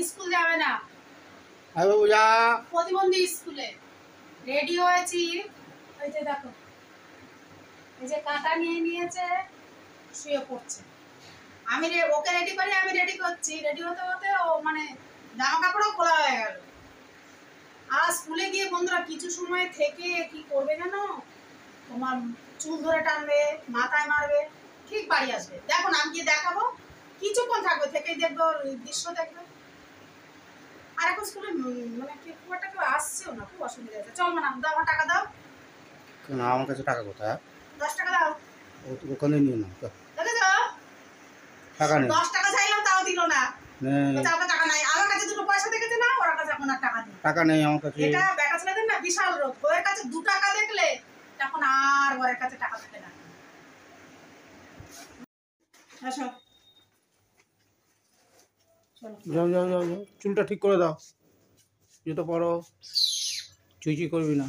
School যাবে না, প্রতিবন্ধী স্কুলে রেডি হয়েছি। ওই যে দেখো, এই যে কাঁটা নিয়ে নিয়েছে, শুয়ে পড়ছে। আমি ওকে রেডি করি, আমি রেডি করছি। রেডি হতে হতে ও মানে জামা কাপড়ও খোলা হয়ে গেল। আর স্কুলে গিয়ে বন্ধুরা কিছু সময় থেকে কি করবে জানো, তোমার চুল ধরে টানবে, মাথায় মারবে, ঠিক বাড়ি আসবে। দেখো না, আমি গিয়ে দেখাবো, কিছুক্ষণ থাকবে, থেকেই দেখবো, দৃশ্য দেখবে। আর এখন স্কুলে মানে খুব একটা কেউ আসছেও না, খুব অসুবিধা হচ্ছে। চল না, দাও আমার টাকা দাও। না, আমার কাছে টাকা কোথায়? 10 টাকা দাও। ওখানে নিয়ে নাও। দেখেছো, টাকা নেই। 10 টাকা চাইলাম তাও দিল না। আমার টাকা নাই, আমার কাছে দুটো পয়সা দেখেছে না, ওর কাছে এখন আর টাকা নেই। টাকা নেই আমার কাছে। এটা বেটা ছেলেদের না বিশাল রোগ। ওর কাছে 2 টাকা দেখলে তখন আর ওর কাছে টাকা থাকে না। আসো, যাও যাও যাও যাও, চুলটা ঠিক করে দাও। জুতো পরো, চুইচি করবি না।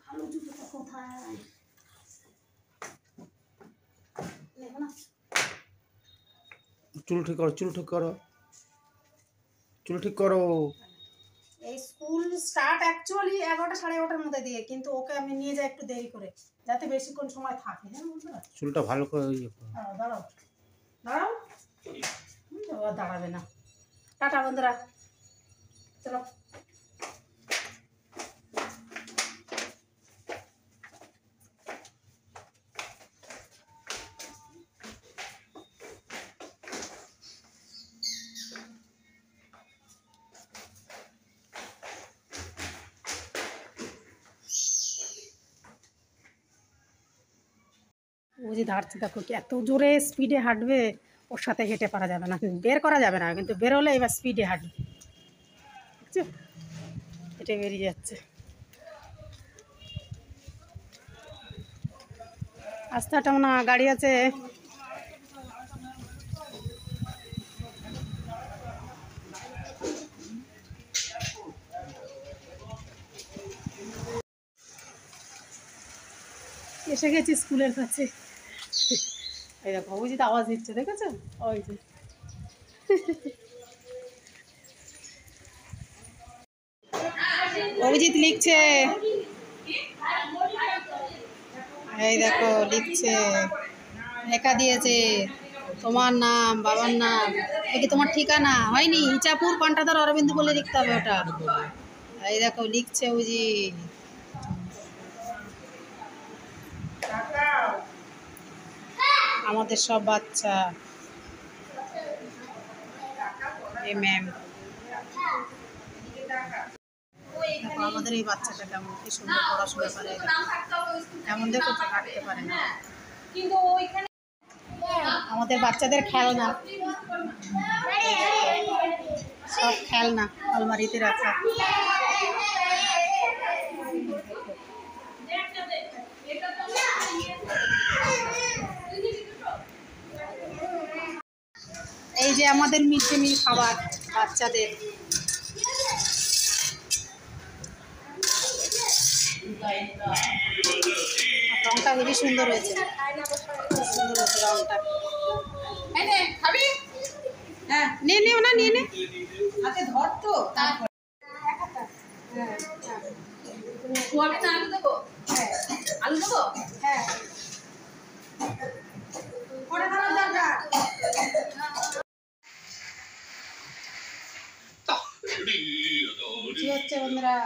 ভালো জুতোটা কোথায়? নেবো না। চুল ঠিক করো, চুল ঠিক করো, চুল ঠিক করো। এই স্কুল স্টার্ট অ্যাকচুয়ালি 11টা 11:30-এর মধ্যে দিয়ে, কিন্তু ওকে আমি নিয়ে যাই একটু দেরি করে, যাতে বেশিক্ষণ সময় থাকে। জানো বন্ধুরা, চুলটা ভালো করে ইয়ে করো। দাঁড়াও দাঁড়াও, দাঁড়াবে না। টাটা বন্ধুরা, চলো। ও যে ধারছে, দেখো এত জোরে স্পিডে হাঁটবে, ওর সাথে হেঁটে পারা যাবে না, বের করা যাবে না, কিন্তু বেরোলে এবার স্পিডে হাঁটবে। বুঝছো, হেঁটে বেরিয়ে যাচ্ছে। আস্তে হাঁটাও না, গাড়ি আছে। এসে গেছি স্কুলের কাছে। এই দেখো, অভিজিৎ আওয়াজ দিচ্ছে, দেখেছো? ওই যে অভিজিৎ লিখছে, এই দেখো লিখছে, লেখা দিয়েছে তোমার নাম, বাবার নাম, দেখি তোমার ঠিকানা হয়নি, ইচাপুর কণ্ঠাধর অরবিন্দ বলে লিখতে হবে ওটা। এই দেখো লিখছে অভিজিৎ। আমাদের সব বাচ্চা, ম্যাম, আমাদের এই বাচ্চাটা কেমন, কি সুন্দর পড়াশোনা করে, এমন দেখো তো হাঁটতে পারে না। আমাদের বাচ্চাদের খেলনা, সব খেলনা আলমারিতে রাখা। এই যে আমাদের মিড ডে মিল খাবার বাচ্চাদের। রংটা খুবই সুন্দর হয়েছে, সুন্দর হয়েছে রংটা। হ্যাঁ, নিয়ে নিও না, নিয়ে নে, হাতে ধর তো। তারপর আলু দেবো, হ্যাঁ আলু দেবো, হ্যাঁ করে দেওয়ার দরকার। কি হচ্ছে বন্ধুরা,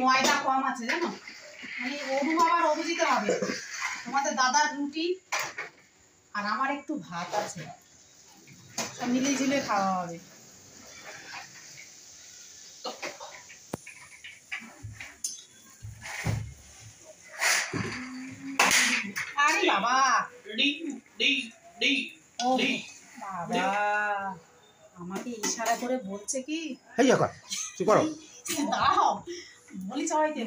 ময়দা কম আছে জানো, মানে অরু আবার অভিজিৎ হবে, তোমাদের দাদার রুটি আর আমার একটু ভাত আছে, সব মিলিয়ে ঝিলিয়ে খাওয়া হবে। আরে বাবা, ও বাবা, আমাকে ইশারা করে বলছে কি, দাঁড়াও বলি সবাইকে,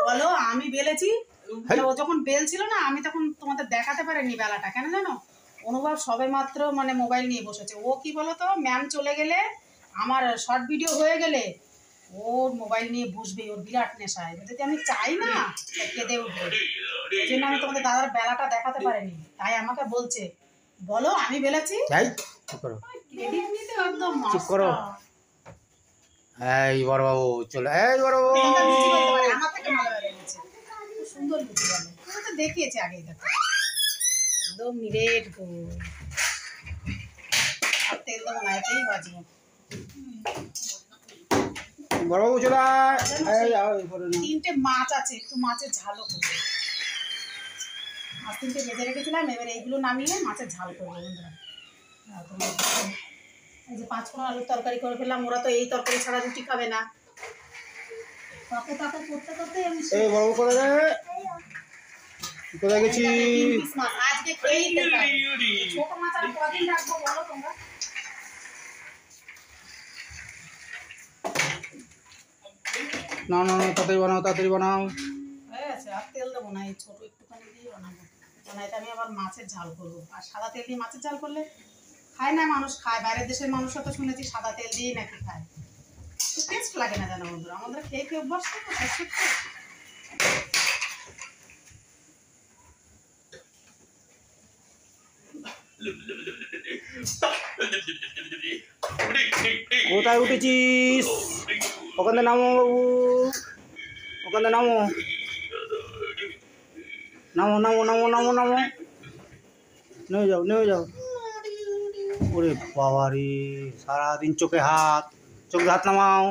বলো আমি বেলেছি। ও যখন বেলছিল না, আমি তখন তোমাদের দেখাতে পারিনি বেলাটা, কেন জানো, অনুভব সবে মাত্র মোবাইল নিয়ে বসেছে। ও কি বলো তো, ম্যাম চলে গেলে, আমার শর্ট ভিডিও হয়ে গেলে ওর মোবাইল নিয়ে বসবে, ওর বিরাট নেশায়। যদি আমি চাই না কেঁদে উঠবে, ওই জন্য আমি তোমাদের দাদার বেলাটা দেখাতে পারিনি। তাই আমাকে বলছে, বলো আমি বেলেছি। যাই চুপ করো, ক্রেডিট নিতে একদম চুপ করো। এই বড় বাবু চলে, এই বড় বাবু। আমার থেকে ভালো বেড়েছে, খুব সুন্দর লুচি বলে। তুমি তো দেখিয়েছি আগেই, দেখো একদম নিরেট গো। আর তেল দেবো না, এতেই বাজবো। বড় বাবু চলে আয়। এই আয়, এই করে নাও। 3টে মাছ আছে, একটু মাছের ঝালও করবো। মাছ 3টে ভেজে রেখেছিলাম, এবার এইগুলো নামিয়ে মাছের ঝাল করবো বন্ধুরা। আর তোমার এই যে 5 কোনা আলুর তরকারি করে ফেললাম। ওরা তো এই তরকারি ছাড়া রুটি খাবে না। তাকে তাকে করতে করতে আমি এই বড় বাবু করে রে, কোথায় গেছি? 3 পিস মাছ আজকে খেয়েই ফেলতে হবে। ছোট মাছ আর কদিন রাখবো বলো তোমরা? না না না, তাড়াতাড়ি বানাও, তাড়াতাড়ি বানাও। হয়ে গেছে, আর তেল দেবো না, এই ছোট একটুখানি দিয়ে বানাবো। কারণ এটা আমি আবার মাছের ঝাল করবো। আর সাদা তেল দিয়ে মাছের ঝাল করলে খায় না মানুষ, খায় বাইরের দেশের মানুষরা তো শুনেছি সাদা তেল দিয়েই নাকি খায়। টেস্ট লাগে না জানো বন্ধুরা, আমাদের খেয়ে খেয়ে অভ্যাস তো সরষের তেল। কোথায় উঠেছিস? ওখানে নামো বাবু, ওখানে নামো, নামো নামো নামো নামো নামো, নেমে যাও নেমে যাও। ওরে বাবা রে, সারাদিন চোখে হাত, চোখে হাত নামাও।